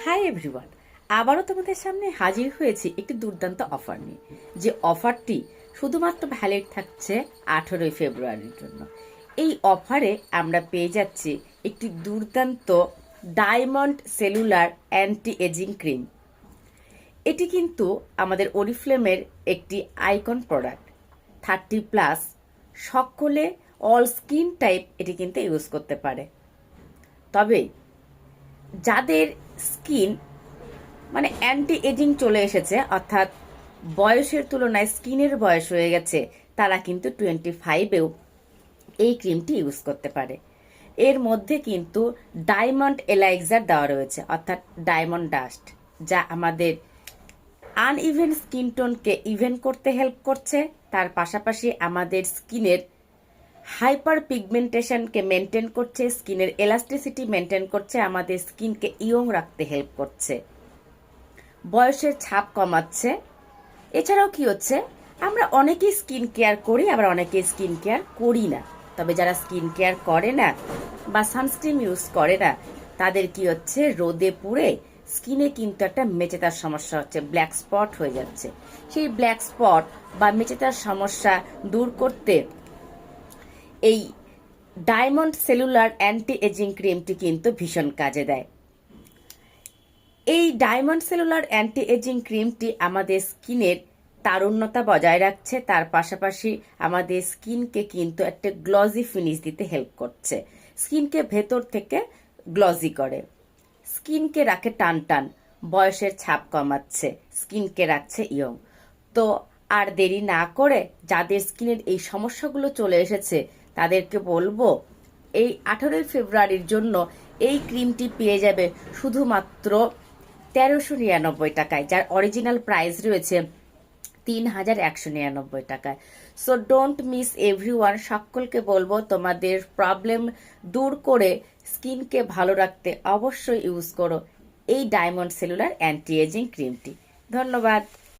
Hi everyone, আবারও তোমাদের সামনে হাজির হয়েছি একটি দুর্দান্ত অফার নিয়ে। যে অফারটি শুধুমাত্র ভ্যালিড থাকছে 18ই ফেব্রুয়ারির জন্য। এই অফারে আমরা পেয়ে যাচ্ছি একটি দুর্দান্ত diamond cellular anti ageing cream. এটি কিন্তু আমাদের ওরিফ্লেমের একটি আইকন প্রোডাক্ট। 30+ সকলে অল স্কিন টাইপ এটি কিন্তু ইউজ করতে পারে। তবে যাদের স্কিন অ্যান্টি এজিং চলে এসেছে, অর্থাৎ বয়সের তুলনায় স্কিনের বয়স হয়ে গেছে, তারা কিন্তু 25-এও এই ক্রিমটি ইউজ করতে পারে। এর মধ্যে কিন্তু ডায়মন্ড এলাইক্সার দেওয়া রয়েছে, অর্থাৎ ডায়মন্ড ডাস্ট, যা আমাদের আনইভেন স্কিন টোনকে ইভেন করতে হেল্প করছে। তার পাশাপাশি আমাদের স্কিনের হাইপার পিগমেন্টেশনকে মেনটেন করছে, স্কিনের এলাস্টিসিটি মেনটেন করছে, আমাদের স্কিনকে ইয়ং রাখতে হেল্প করছে, বয়সের ছাপ কমাচ্ছে। এছাড়াও কি হচ্ছে, আমরা অনেকেই স্কিন কেয়ার করি, আবার অনেকেই স্কিন কেয়ার করি না। তবে যারা স্কিন কেয়ার করে না বা সানস্ক্রিন ইউজ করে না, তাদের কি হচ্ছে, রোদে পুড়ে স্কিনে কিন্তু একটা মেচেতার সমস্যা হচ্ছে, ব্ল্যাক স্পট হয়ে যাচ্ছে। সেই ব্ল্যাক স্পট বা মেচেতার সমস্যা দূর করতে এই ডায়মন্ড সেলুলার অ্যান্টি এজিং ক্রিমটি কিন্তু ভীষণ কাজে দেয়। এই ডায়মন্ড সেলুলার অ্যান্টি এজিং ক্রিমটি আমাদের স্কিনের তারুণ্যতা বজায় রাখছে, তার পাশাপাশি আমাদের স্কিনকে কিন্তু একটা গ্লজি ফিনিশ দিতে হেল্প করছে। স্কিনকে ভেতর থেকে গ্লজি করে, স্কিনকে রাখে টান টান, বয়সের ছাপ কমাচ্ছে, স্কিনকে রাখছে ইয়ং। তো আর দেরি না করে যাদের স্কিনের এই সমস্যাগুলো চলে এসেছে, তাদেরকে বলবো এই 18ই ফেব্রুয়ারির জন্য এই ক্রিমটি পেয়ে যাবে শুধুমাত্র 1399 টাকায়, যার অরিজিনাল প্রাইস রয়েছে 3199 টাকায়। So don't miss everyone. সকলকে বলবো তোমাদের প্রবলেম দূর করে স্কিনকে ভালো রাখতে অবশ্যই ইউজ করো এই ডায়মন্ড সেলুলার অ্যান্টি এজিং ক্রিমটি। ধন্যবাদ।